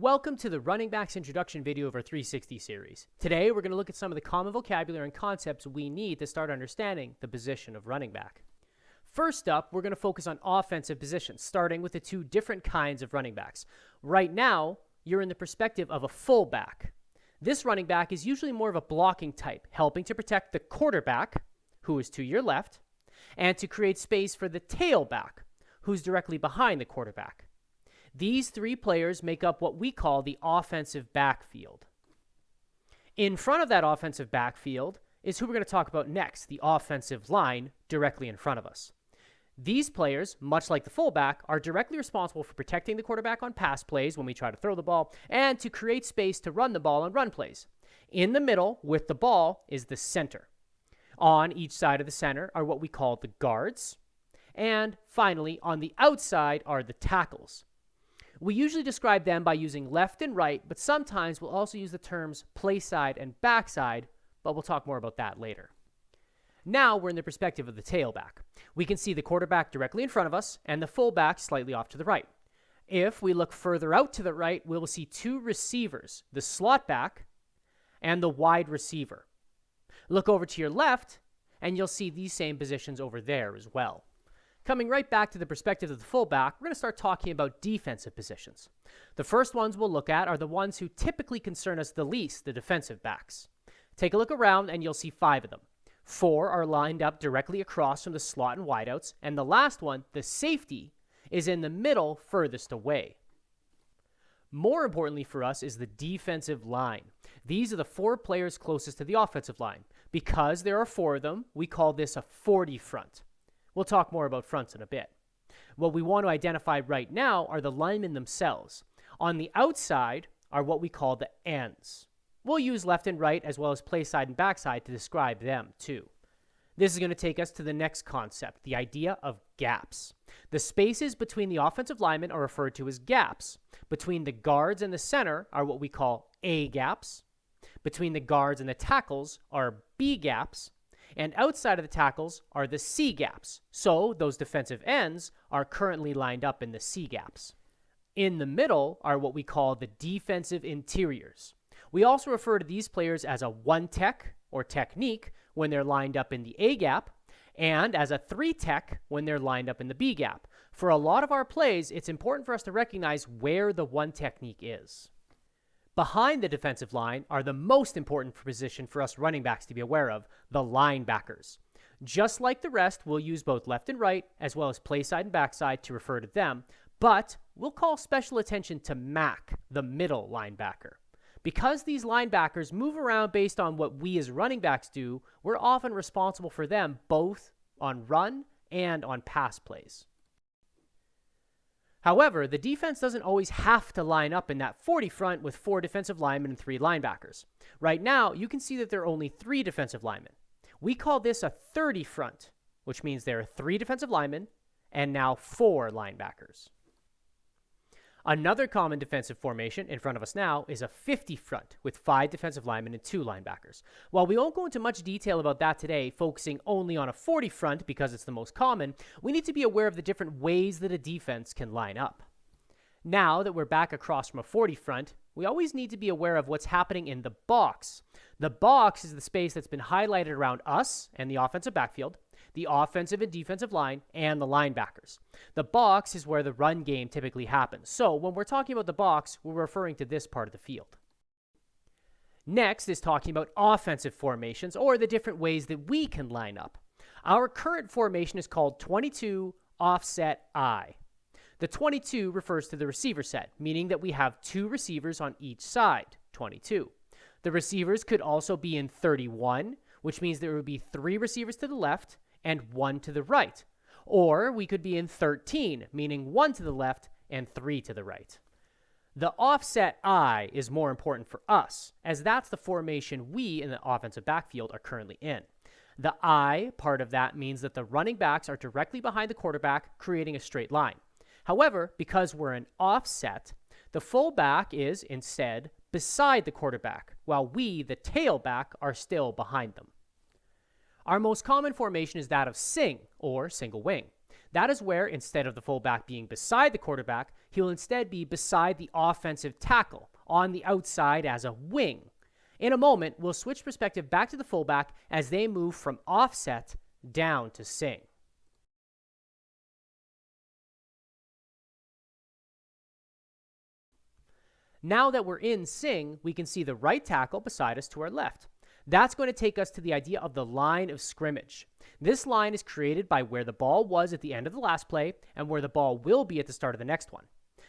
Welcome to the Running Backs Introduction video of our 360 series. Today, we're going to look at some of the common vocabulary and concepts we need to start understanding the position of running back. First up, we're going to focus on offensive positions, starting with the two different kinds of running backs. Right now, you're in the perspective of a fullback. This running back is usually more of a blocking type, helping to protect the quarterback, who is to your left, and to create space for the tailback, who's directly behind the quarterback. These three players make up what we call the offensive backfield. In front of that offensive backfield is who we're going to talk about next, the offensive line directly in front of us. These players, much like the fullback, are directly responsible for protecting the quarterback on pass plays when we try to throw the ball and to create space to run the ball on run plays. In the middle with the ball is the center. On each side of the center are what we call the guards. And finally, on the outside are the tackles. We usually describe them by using left and right, but sometimes we'll also use the terms play side and backside, but we'll talk more about that later. Now we're in the perspective of the tailback. We can see the quarterback directly in front of us and the fullback slightly off to the right. If we look further out to the right, we will see two receivers, the slot back and the wide receiver. Look over to your left, and you'll see these same positions over there as well. Coming right back to the perspective of the fullback, we're going to start talking about defensive positions. The first ones we'll look at are the ones who typically concern us the least, the defensive backs. Take a look around and you'll see 5 of them. 4 are lined up directly across from the slot and wideouts, and the last one, the safety, is in the middle furthest away. More importantly for us is the defensive line. These are the 4 players closest to the offensive line. Because there are 4 of them, we call this a 40 front. We'll talk more about fronts in a bit. What we want to identify right now are the linemen themselves. On the outside are what we call the ends. We'll use left and right as well as play side and backside to describe them too. This is going to take us to the next concept, the idea of gaps. The spaces between the offensive linemen are referred to as gaps. Between the guards and the center are what we call A gaps. Between the guards and the tackles are B gaps. And outside of the tackles are the C gaps. So those defensive ends are currently lined up in the C gaps. In the middle are what we call the defensive interiors. We also refer to these players as a 1-tech or technique when they're lined up in the A gap, and as a 3-tech when they're lined up in the B gap. For a lot of our plays, it's important for us to recognize where the 1 technique is. Behind the defensive line are the most important position for us running backs to be aware of, the linebackers. Just like the rest, we'll use both left and right, as well as play side and backside to refer to them, but we'll call special attention to Mac, the middle linebacker. Because these linebackers move around based on what we as running backs do, we're often responsible for them both on run and on pass plays. However, the defense doesn't always have to line up in that 40 front with 4 defensive linemen and 3 linebackers. Right now, you can see that there are only 3 defensive linemen. We call this a 30 front, which means there are 3 defensive linemen and now 4 linebackers. Another common defensive formation in front of us now is a 50 front with 5 defensive linemen and 2 linebackers. While we won't go into much detail about that today, focusing only on a 40 front because it's the most common, we need to be aware of the different ways that a defense can line up. Now that we're back across from a 40 front, we always need to be aware of what's happening in the box. The box is the space that's been highlighted around us and the offensive backfield, the offensive and defensive line, and the linebackers. The box is where the run game typically happens. So when we're talking about the box, we're referring to this part of the field. Next is talking about offensive formations, or the different ways that we can line up. Our current formation is called 22 offset I. The 22 refers to the receiver set, meaning that we have 2 receivers on each side, 22. The receivers could also be in 31, which means there would be 3 receivers to the left and 1 to the right. Or we could be in 13, meaning 1 to the left and 3 to the right. The offset I is more important for us, as that's the formation we in the offensive backfield are currently in. The I part of that means that the running backs are directly behind the quarterback, creating a straight line. However, because we're an offset, the fullback is instead beside the quarterback, while we, the tailback, are still behind them. Our most common formation is that of sing, or single wing. That is where, instead of the fullback being beside the quarterback, he will instead be beside the offensive tackle, on the outside as a wing. In a moment, we'll switch perspective back to the fullback as they move from offset down to sing. Now that we're in sing, we can see the right tackle beside us to our left. That's going to take us to the idea of the line of scrimmage. This line is created by where the ball was at the end of the last play and where the ball will be at the start of the next one.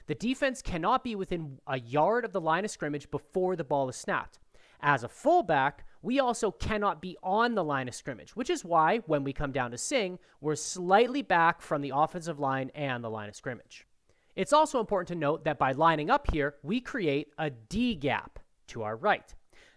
The defense cannot be within a yard of the line of scrimmage before the ball is snapped. As a fullback, we also cannot be on the line of scrimmage, which is why when we come down to sing, we're slightly back from the offensive line and the line of scrimmage. It's also important to note that by lining up here, we create a D gap to our right.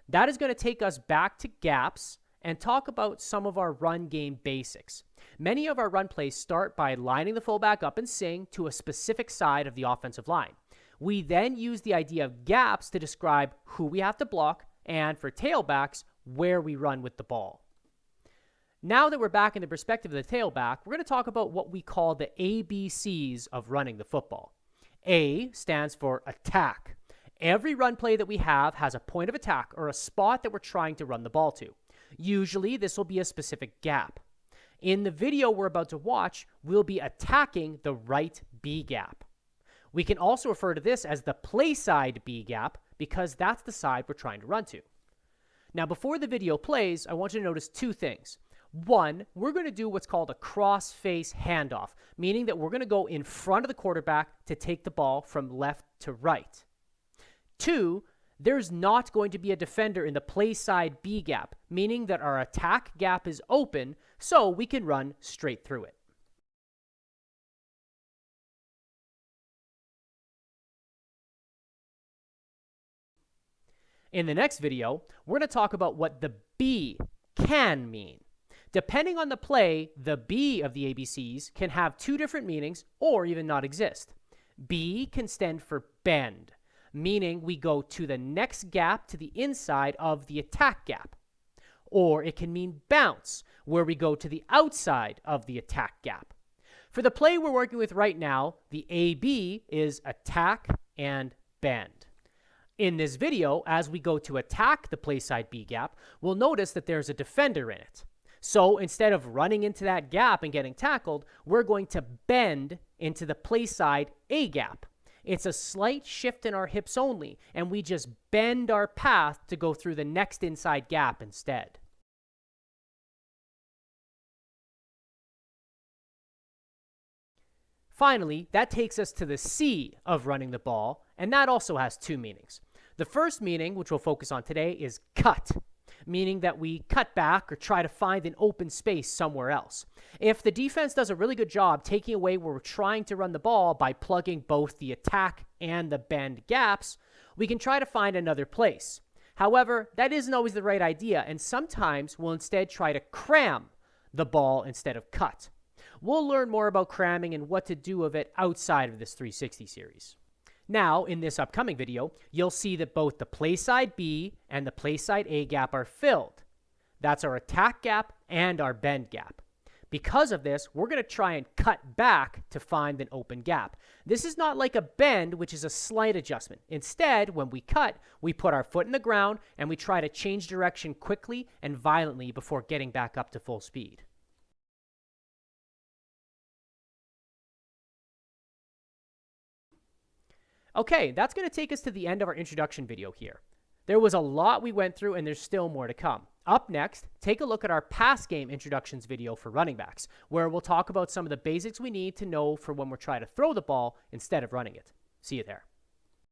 That is going to take us back to gaps and talk about some of our run game basics. Many of our run plays start by lining the fullback up and sing to a specific side of the offensive line. We then use the idea of gaps to describe who we have to block and, for tailbacks, where we run with the ball. Now that we're back in the perspective of the tailback, we're going to talk about what we call the ABCs of running the football. A stands for attack. Every run play that we have has a point of attack or a spot that we're trying to run the ball to. Usually, this will be a specific gap. In the video we're about to watch, we'll be attacking the right B gap. We can also refer to this as the play side B gap because that's the side we're trying to run to. Now, before the video plays, I want you to notice two things. One, we're going to do what's called a cross-face handoff, meaning that we're going to go in front of the quarterback to take the ball from left to right. Two, there's not going to be a defender in the play side B gap, meaning that our attack gap is open, so we can run straight through it. In the next video, we're going to talk about what the B can mean. Depending on the play, the B of the ABCs can have two different meanings or even not exist. B can stand for bend, meaning we go to the next gap to the inside of the attack gap. Or it can mean bounce, where we go to the outside of the attack gap. For the play we're working with right now, the AB is attack and bend. In this video, as we go to attack the play side B gap, we'll notice that there's a defender in it. So instead of running into that gap and getting tackled, we're going to bend into the play side A gap. It's a slight shift in our hips only, and we just bend our path to go through the next inside gap instead. Finally, that takes us to the C of running the ball, and that also has two meanings. The first meaning, which we'll focus on today, is cut, meaning that we cut back or try to find an open space somewhere else. If the defense does a really good job taking away where we're trying to run the ball by plugging both the attack and the bend gaps, we can try to find another place. However, that isn't always the right idea, and sometimes we'll instead try to cram the ball instead of cut. We'll learn more about cramming and what to do of it outside of this 360 series. Now, in this upcoming video, you'll see that both the play side B and the play side A gap are filled. That's our attack gap and our bend gap. Because of this, we're going to try and cut back to find an open gap. This is not like a bend, which is a slight adjustment. Instead, when we cut, we put our foot in the ground and we try to change direction quickly and violently before getting back up to full speed. Okay, that's going to take us to the end of our introduction video here. There was a lot we went through, and there's still more to come. Up next, take a look at our pass game introductions video for running backs, where we'll talk about some of the basics we need to know for when we're trying to throw the ball instead of running it. See you there.